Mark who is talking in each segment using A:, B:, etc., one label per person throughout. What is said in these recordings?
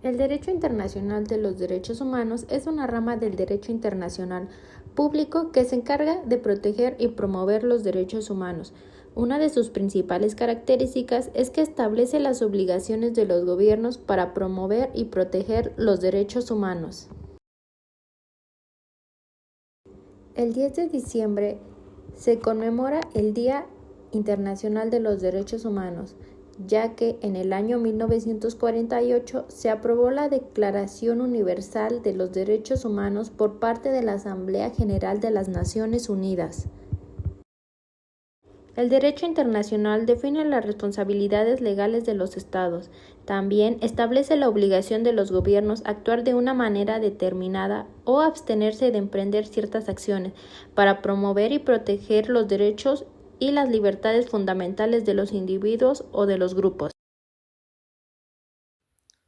A: El derecho internacional de los derechos humanos es una rama del derecho internacional público que se encarga de proteger y promover los derechos humanos. Una de sus principales características es que establece las obligaciones de los gobiernos para promover y proteger los derechos humanos. El 10 de diciembre se conmemora el Día Internacional de los Derechos Humanos, ya que en el año 1948 se aprobó la Declaración Universal de los Derechos Humanos por parte de la Asamblea General de las Naciones Unidas. El derecho internacional define las responsabilidades legales de los Estados. También establece la obligación de los gobiernos a actuar de una manera determinada o abstenerse de emprender ciertas acciones para promover y proteger los derechos y las libertades fundamentales de los individuos o de los grupos.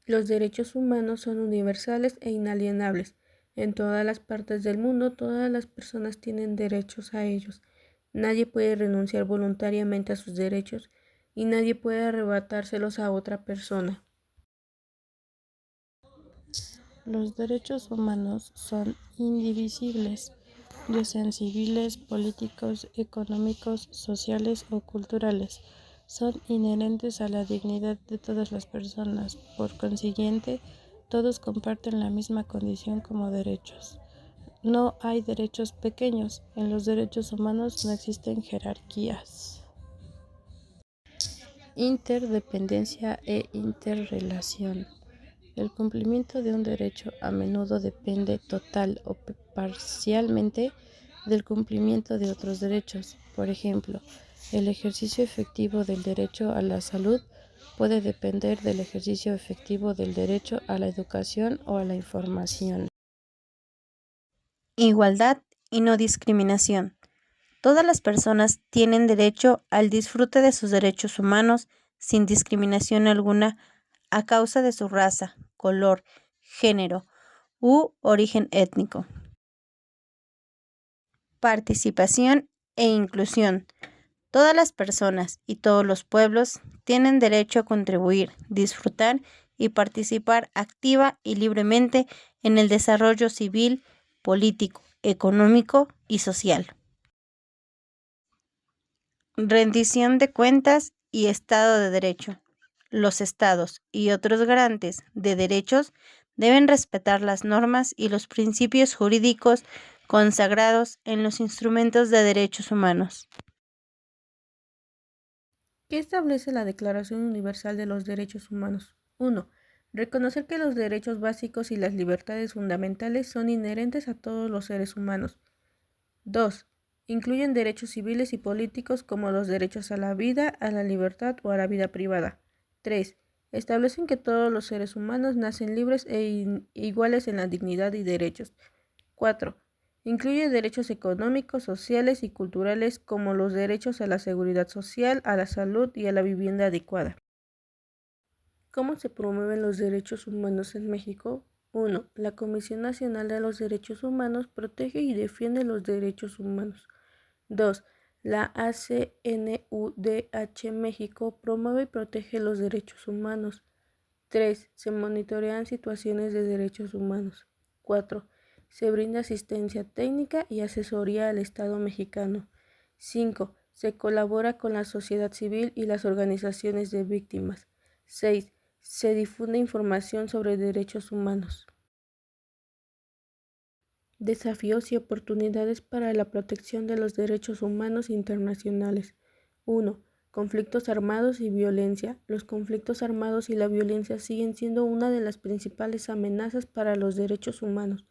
B: Los derechos humanos son universales e inalienables. En todas las partes del mundo, todas las personas tienen derechos a ellos. Nadie puede renunciar voluntariamente a sus derechos y nadie puede arrebatárselos a otra persona.
C: Los derechos humanos son indivisibles, ya sean civiles, políticos, económicos, sociales o culturales. Son inherentes a la dignidad de todas las personas. Por consiguiente, todos comparten la misma condición como derechos. No hay derechos pequeños. En los derechos humanos no existen jerarquías. Interdependencia e interrelación. El cumplimiento de un derecho a menudo depende total o parcialmente del cumplimiento de otros derechos. Por ejemplo, el ejercicio efectivo del derecho a la salud puede depender del ejercicio efectivo del derecho a la educación o a la información.
D: Igualdad y no discriminación. Todas las personas tienen derecho al disfrute de sus derechos humanos sin discriminación alguna a causa de su raza, color, género u origen étnico. Participación e inclusión. Todas las personas y todos los pueblos tienen derecho a contribuir, disfrutar y participar activa y libremente en el desarrollo civil, político, económico y social. Rendición de cuentas y Estado de Derecho. Los estados y otros garantes de derechos deben respetar las normas y los principios jurídicos consagrados en los instrumentos de derechos humanos.
B: ¿Qué establece la Declaración Universal de los Derechos Humanos? 1. Reconocer que los derechos básicos y las libertades fundamentales son inherentes a todos los seres humanos. 2. Incluyen derechos civiles y políticos como los derechos a la vida, a la libertad o a la vida privada. 3. Establecen que todos los seres humanos nacen libres e iguales en la dignidad y derechos. 4. Incluye derechos económicos, sociales y culturales como los derechos a la seguridad social, a la salud y a la vivienda adecuada. ¿Cómo se promueven los derechos humanos en México? 1. La Comisión Nacional de los Derechos Humanos protege y defiende los derechos humanos. 2. La ACNUDH México promueve y protege los derechos humanos. 3. Se monitorean situaciones de derechos humanos. 4. Se brinda asistencia técnica y asesoría al Estado mexicano. 5. Se colabora con la sociedad civil y las organizaciones de víctimas. 6. Se difunde información sobre derechos humanos. Desafíos y oportunidades para la protección de los derechos humanos internacionales. 1. Conflictos armados y violencia. Los conflictos armados y la violencia siguen siendo una de las principales amenazas para los derechos humanos.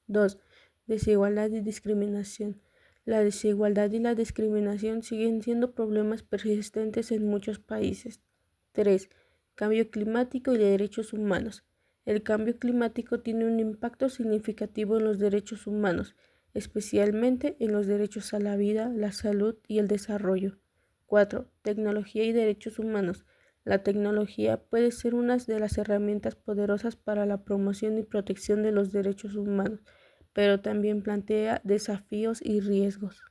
B: 2. Desigualdad y discriminación. La desigualdad y la discriminación siguen siendo problemas persistentes en muchos países. 3. Cambio climático y derechos humanos. El cambio climático tiene un impacto significativo en los derechos humanos, especialmente en los derechos a la vida, la salud y el desarrollo. 4. Tecnología y derechos humanos. La tecnología puede ser una de las herramientas poderosas para la promoción y protección de los derechos humanos, pero también plantea desafíos y riesgos.